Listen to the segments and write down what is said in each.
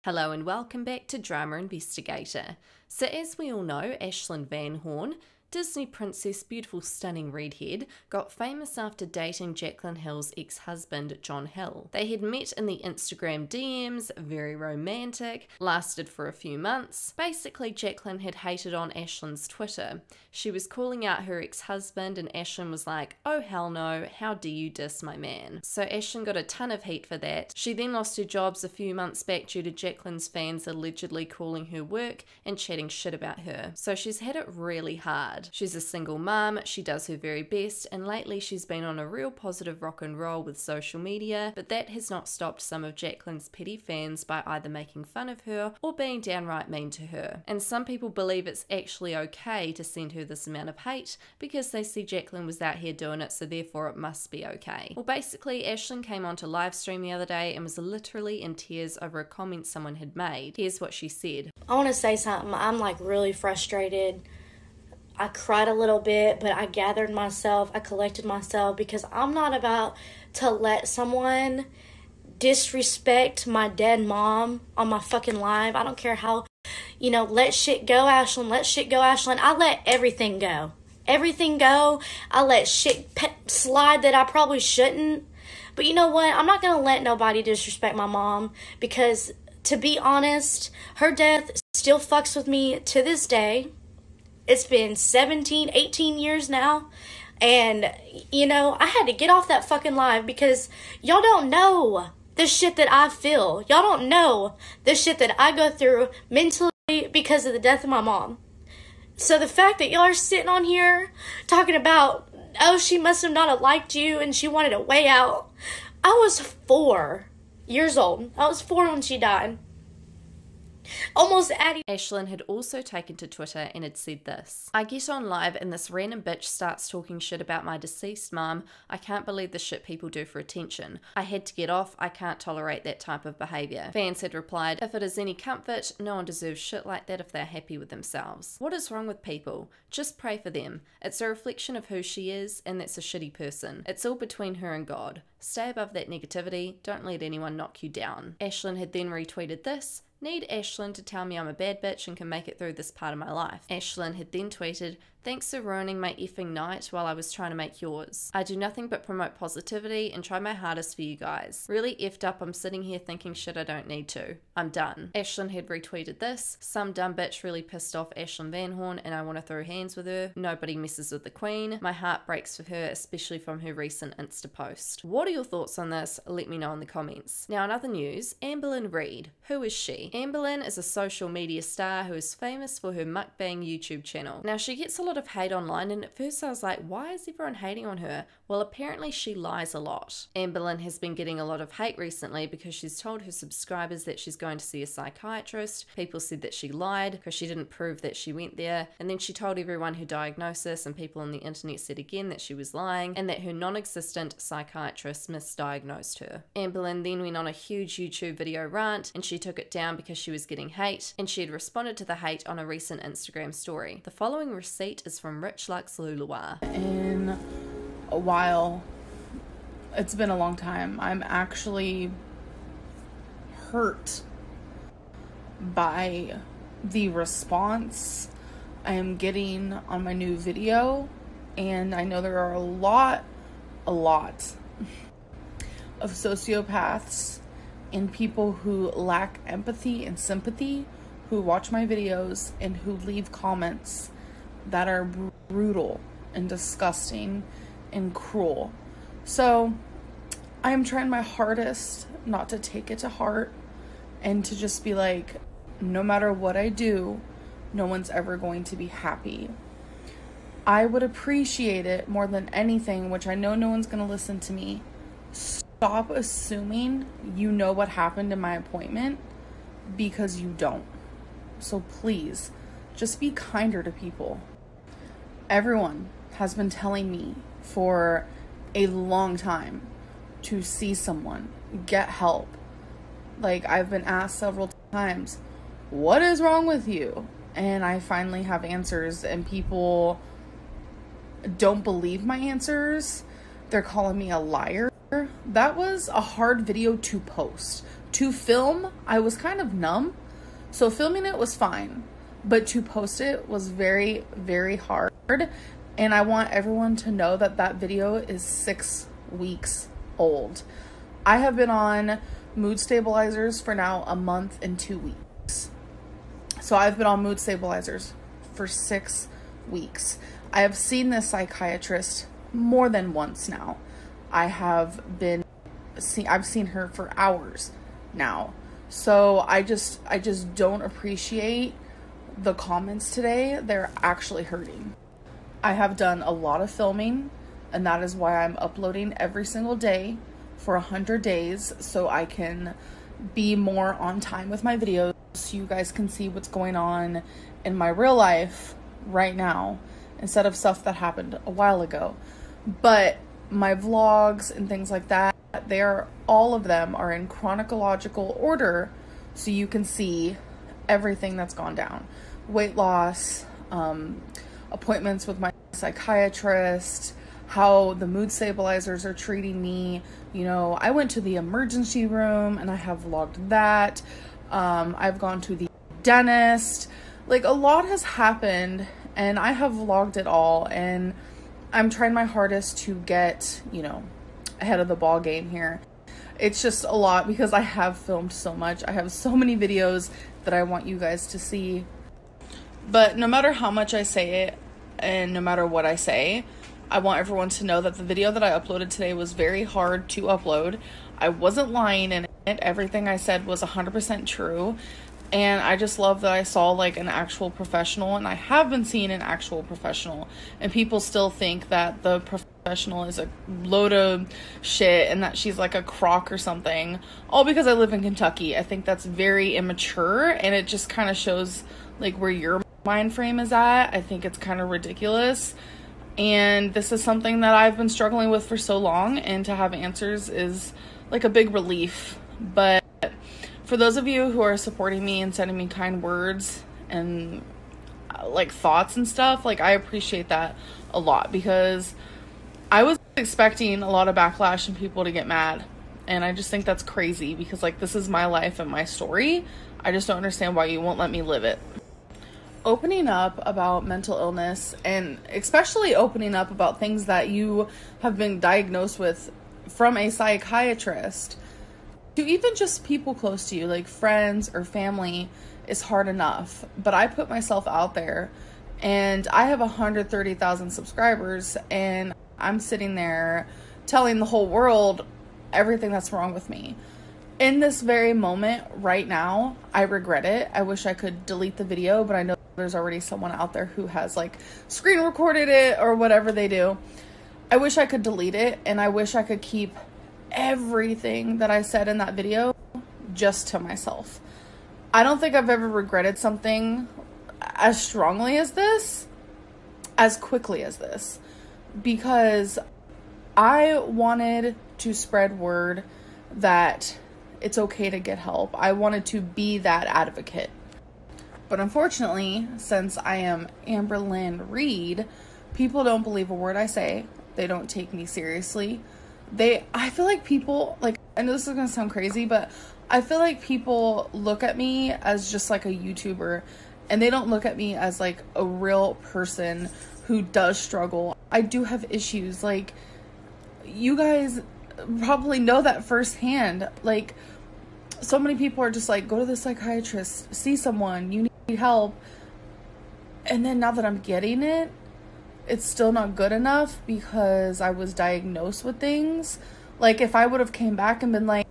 Hello and welcome back to Drama Investigator. So as we all know, Ashlyn Vanhorn, Disney princess, beautiful, stunning redhead, got famous after dating Jaclyn Hill's ex-husband, John Hill. They had met in the Instagram DMs, very romantic, lasted for a few months. Basically, Jaclyn had hated on Ashlyn's Twitter. She was calling out her ex-husband and Ashlyn was like, "Oh hell no, how dare you diss my man?" So Ashlyn got a ton of heat for that. She then lost her jobs a few months back due to Jaclyn's fans allegedly calling her work and chatting shit about her. So she's had it really hard. She's a single mum, she does her very best, and lately she's been on a real positive rock and roll with social media, but that has not stopped some of Jaclyn's petty fans by either making fun of her or being downright mean to her. And some people believe it's actually okay to send her this amount of hate because they see Jaclyn was out here doing it, so therefore it must be okay. Well, basically, Ashlyn came onto live stream the other day and was literally in tears over a comment someone had made. Here's what she said. I want to say something. I'm like really frustrated. I cried a little bit, but I gathered myself, I collected myself, because I'm not about to let someone disrespect my dead mom on my fucking live. I don't care how, let shit go, Ashlyn, let shit go, Ashlyn. I let everything go. Everything go. I let shit slide that I probably shouldn't. But you know what? I'm not going to let nobody disrespect my mom, because to be honest, her death still fucks with me to this day. It's been 17, 18 years now. And, I had to get off that fucking live because y'all don't know the shit that I feel. Y'all don't know the shit that I go through mentally because of the death of my mom. So the fact that y'all are sitting on here talking about, oh, she must have not have liked you and she wanted a way out. I was 4 years old. I was 4 when she died. Almost Addie. Ashlyn had also taken to Twitter and had said this. I get on live and this random bitch starts talking shit about my deceased mum. I can't believe the shit people do for attention. I had to get off. I can't tolerate that type of behaviour. Fans had replied, if it is any comfort, no one deserves shit like that if they're happy with themselves. What is wrong with people? Just pray for them. It's a reflection of who she is, and that's a shitty person. It's all between her and God. Stay above that negativity. Don't let anyone knock you down. Ashlyn had then retweeted this. Need Ashlyn to tell me I'm a bad bitch and can make it through this part of my life. Ashlyn had then tweeted, thanks for ruining my effing night while I was trying to make yours. I do nothing but promote positivity and try my hardest for you guys. Really effed up, I'm sitting here thinking shit I don't need to. I'm done. Ashlyn had retweeted this. Some dumb bitch really pissed off Ashlyn Vanhorn and I want to throw hands with her. Nobody messes with the queen. My heart breaks for her, especially from her recent Insta post. What are your thoughts on this? Let me know in the comments. Now in other news, Amberlynn Reid. Who is she? Amberlynn is a social media star who is famous for her mukbang YouTube channel. Now she gets a lot of hate online and at first I was like, why is everyone hating on her? Well, apparently she lies a lot. Amberlynn has been getting a lot of hate recently because she's told her subscribers that she's going to see a psychiatrist. People said that she lied because she didn't prove that she went there, and then she told everyone her diagnosis, and people on the internet said again that she was lying and that her non-existent psychiatrist misdiagnosed her. Amberlynn then went on a huge YouTube video rant and she took it down because she was getting hate, and she had responded to the hate on a recent Instagram story. The following receipt is from Rich Lux Lulawa. In a while, it's been a long time. I'm actually hurt by the response I am getting on my new video, and I know there are a lot of sociopaths and people who lack empathy and sympathy who watch my videos and who leave comments that are brutal and disgusting and cruel. So I am trying my hardest not to take it to heart and to just be like, no matter what I do, no one's ever going to be happy. I would appreciate it more than anything, which I know no one's going to listen to me. Stop assuming you know what happened in my appointment, because you don't. So please, just be kinder to people. Everyone has been telling me for a long time to see someone, get help. Like, I've been asked several times, what is wrong with you? And I finally have answers, and people don't believe my answers. They're calling me a liar. That was a hard video to post. To film, I was kind of numb. So filming it was fine. But to post it was very, very hard. And I want everyone to know that that video is 6 weeks old. I have been on mood stabilizers for now a month and 2 weeks. So I've been on mood stabilizers for 6 weeks. I have seen this psychiatrist more than once now. I've seen her for hours now. So I just don't appreciate the comments today. They're actually hurting. I have done a lot of filming, and that is why I'm uploading every single day for 100 days, so I can be more on time with my videos, so you guys can see what's going on in my real life right now instead of stuff that happened a while ago. But my vlogs and things like that, all of them are in chronological order, so you can see everything that's gone down. Weight loss, appointments with my psychiatrist, how the mood stabilizers are treating me. You know, I went to the emergency room and I have vlogged that. I've gone to the dentist. Like, a lot has happened and I have vlogged it all, and I'm trying my hardest to get, you know, ahead of the ball game here. It's just a lot because I have filmed so much. I have so many videos that I want you guys to see. But no matter how much I say it and no matter what I say, I want everyone to know that the video that I uploaded today was very hard to upload. I wasn't lying in it. Everything I said was 100% true. And I just love that I saw like an actual professional, and I have been seeing an actual professional, and people still think that the professional is a load of shit and that she's like a crock or something, all because I live in Kentucky. I think that's very immature, and it just kind of shows like where your mind frame is at. I think it's kind of ridiculous. And this is something that I've been struggling with for so long, and to have answers is like a big relief. But for those of you who are supporting me and sending me kind words and like thoughts and stuff, like, I appreciate that a lot, because I was expecting a lot of backlash and people to get mad. And I just think that's crazy, because like, this is my life and my story. I just don't understand why you won't let me live it. Opening up about mental illness, and especially opening up about things that you have been diagnosed with from a psychiatrist, to even just people close to you, like friends or family, is hard enough. But I put myself out there, and I have 130,000 subscribers, and I'm sitting there telling the whole world everything that's wrong with me. In this very moment right now, I regret it. I wish I could delete the video, but I know there's already someone out there who has like screen recorded it or whatever they do. I wish I could delete it, and I wish I could keep everything that I said in that video just to myself. I don't think I've ever regretted something as strongly as this, as quickly as this, because I wanted to spread word that it's okay to get help. I wanted to be that advocate. But unfortunately, since I am Amberlynn Reid, people don't believe a word I say. They don't take me seriously. I feel like people, like, I know this is gonna sound crazy, but I feel like people look at me as just like a YouTuber, and they don't look at me as like a real person who does struggle. I do have issues. Like, you guys probably know that firsthand. Like, so many people are just like, go to the psychiatrist, see someone, you need help. And then now that I'm getting it, it's still not good enough because I was diagnosed with things. Like, if I would have came back and been like,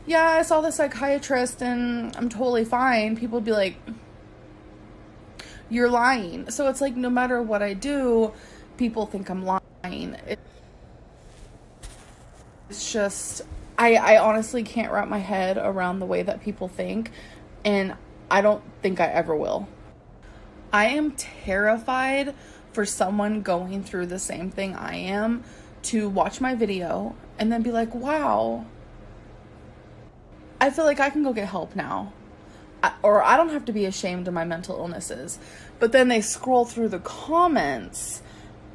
yeah, I saw the psychiatrist and I'm totally fine, people would be like, you're lying. So it's like, no matter what I do, people think I'm lying. It's just, I honestly can't wrap my head around the way that people think, and I don't think I ever will. I am terrified for someone going through the same thing I am to watch my video and then be like, wow, I feel like I can go get help now. Or I don't have to be ashamed of my mental illnesses. But then they scroll through the comments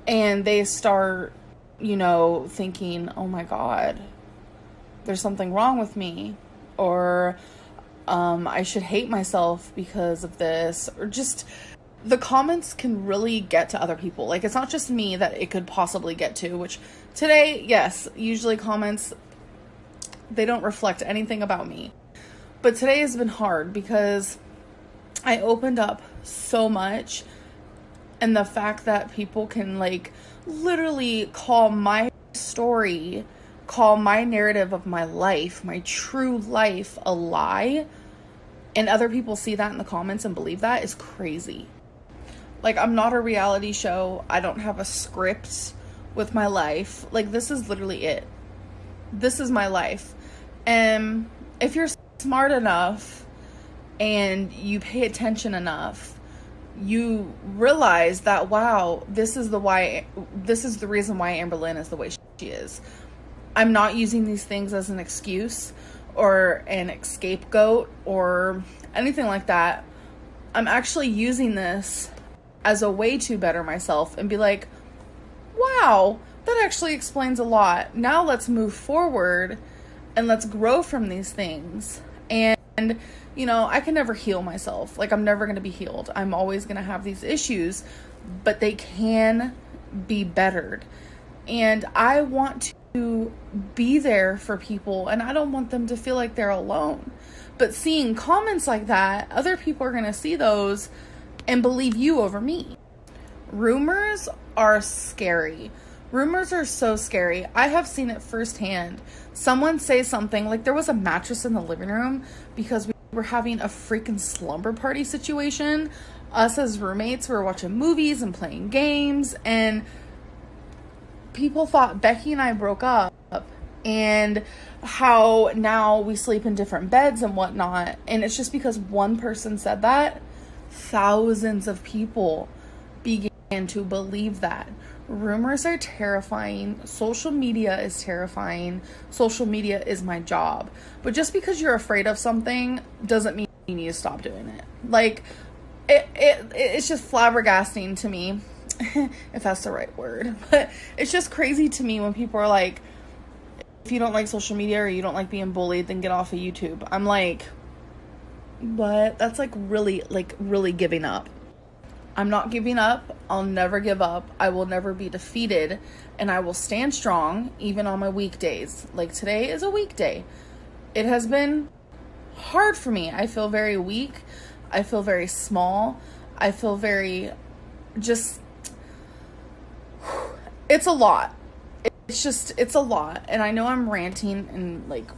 and they start, you know, thinking, oh my God, there's something wrong with me. or I should hate myself because of this, or just the comments can really get to other people. Like, it's not just me that it could possibly get to, which today, yes, usually comments, they don't reflect anything about me. But today has been hard because I opened up so much, and the fact that people can, like, literally call my story, call my narrative of my life, my true life, a lie, and other people see that in the comments and believe that, is crazy. Like, I'm not a reality show. I don't have a script with my life. Like, this is literally it. This is my life. And if you're smart enough and you pay attention enough, you realize that, wow, this is the reason why Amberlynn is the way she is. I'm not using these things as an excuse or an scapegoat or anything like that. I'm actually using this as a way to better myself and be like, wow, that actually explains a lot. Now let's move forward and let's grow from these things. And, you know, I can never heal myself. Like, I'm never going to be healed. I'm always going to have these issues, but they can be bettered. And I want to be there for people, and I don't want them to feel like they're alone. But seeing comments like that, other people are going to see those and believe you over me. Rumors are scary. Rumors are so scary. I have seen it firsthand. Someone say something, like there was a mattress in the living room because we were having a freaking slumber party situation. Us as roommates were watching movies and playing games, and people thought Becky and I broke up, and how now we sleep in different beds and whatnot. And it's just because one person said that, thousands of people began to believe that. Rumors are terrifying. Social media is terrifying. Social media is my job. But just because you're afraid of something doesn't mean you need to stop doing it. Like, it's just flabbergasting to me, if that's the right word. But it's just crazy to me when people are like, if you don't like social media or you don't like being bullied, then get off of YouTube. I'm like, what? That's like really giving up. I'm not giving up. I'll never give up. I will never be defeated, and I will stand strong even on my weekdays. Like, today is a weekday. It has been hard for me. I feel very weak. I feel very small. I feel very just, it's a lot. It's a lot. And I know I'm ranting and like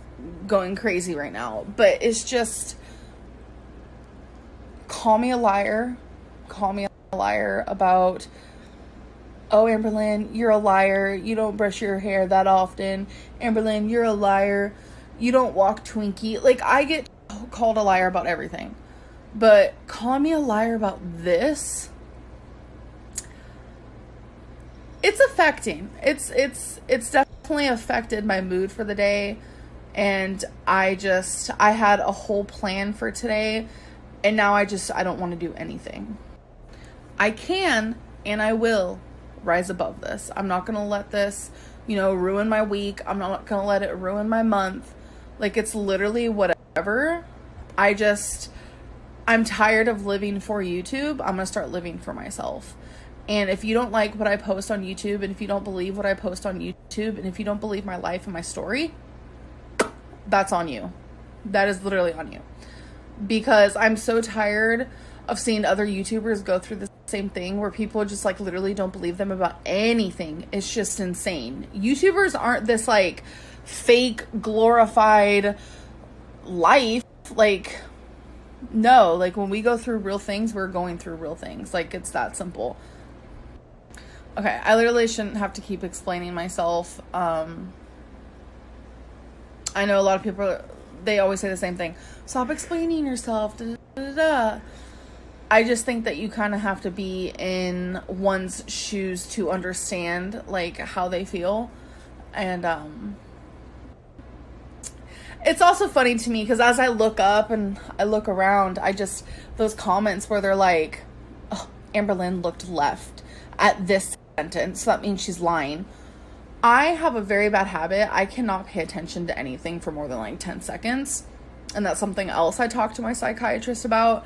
going crazy right now, but it's just, call me a liar. Call me a liar about, oh, Amberlynn, you're a liar. You don't brush your hair that often. Amberlynn, you're a liar. You don't walk Twinkie. Like, I get called a liar about everything. But call me a liar about this, it's affecting. It's definitely affected my mood for the day. And I had a whole plan for today, and now I don't want to do anything. I can and I will rise above this. I'm not going to let this, ruin my week. I'm not going to let it ruin my month. Like, it's literally whatever. I'm tired of living for YouTube. I'm going to start living for myself. And if you don't like what I post on YouTube, and if you don't believe what I post on YouTube, and if you don't believe my life and my story, that's on you. That is literally on you. Because I'm so tired of seeing other YouTubers go through the same thing where people just like literally don't believe them about anything. It's just insane. YouTubers aren't this like fake glorified life. Like, no, like when we go through real things, we're going through real things. Like, it's that simple. Okay, I literally shouldn't have to keep explaining myself. I know a lot of people, they always say the same thing. Stop explaining yourself. Da, da, da, da. I just think that you kind of have to be in one's shoes to understand, like, how they feel. And, it's also funny to me because as I look up and I look around, those comments where they're like, oh, Amberlynn looked left at this sentence, so that means she's lying. I have a very bad habit. I cannot pay attention to anything for more than like 10 seconds. and that's something else I talk to my psychiatrist about.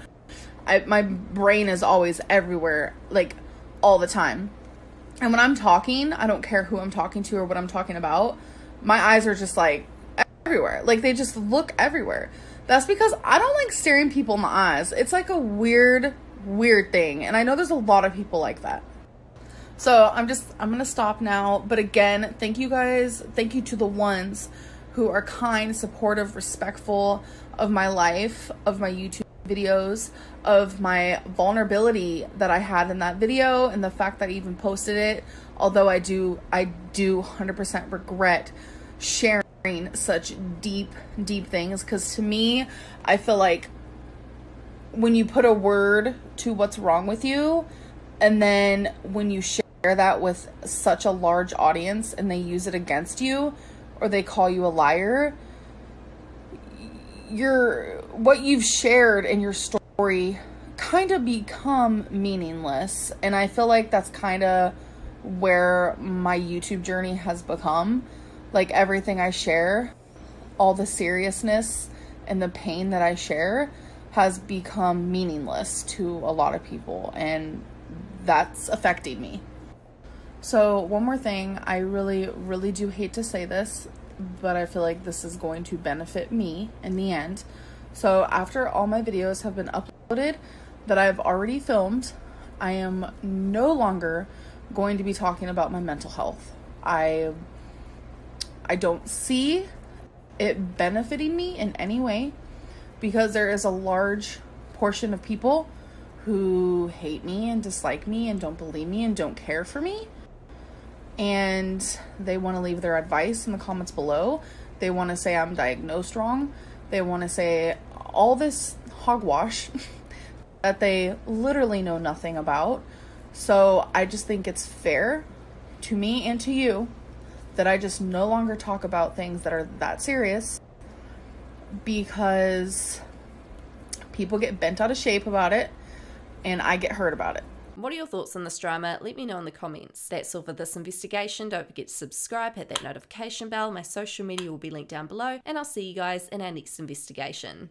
My brain is always everywhere, like all the time. And when I'm talking, I don't care who I'm talking to or what I'm talking about. My eyes are just like everywhere. Like they just look everywhere. That's because I don't like staring people in the eyes. It's like a weird thing. And I know there's a lot of people like that. So I'm going to stop now. But again, thank you guys. Thank you to the ones who are kind, supportive, respectful of my life, of my YouTube videos, of my vulnerability that I had in that video, and the fact that I even posted it. Although I do 100% regret sharing such deep things, because to me, I feel like when you put a word to what's wrong with you, and then when you share that with such a large audience and they use it against you, or they call you a liar, what you've shared in your story kind of become meaningless. And I feel like that's kind of where my YouTube journey has become. Like everything I share, all the seriousness and the pain that I share has become meaningless to a lot of people, and that's affecting me. So one more thing, I really do hate to say this, but I feel like this is going to benefit me in the end. So after all my videos have been uploaded that I've already filmed, I am no longer going to be talking about my mental health. I don't see it benefiting me in any way, because there is a large portion of people who hate me and dislike me and don't believe me and don't care for me. And they want to leave their advice in the comments below. They want to say I'm diagnosed wrong. They want to say all this hogwash that they literally know nothing about. So I just think it's fair to me and to you that I just no longer talk about things that are that serious, because people get bent out of shape about it and I get hurt about it. What are your thoughts on this drama? Let me know in the comments. That's all for this investigation. Don't forget to subscribe, hit that notification bell. My social media will be linked down below, and I'll see you guys in our next investigation.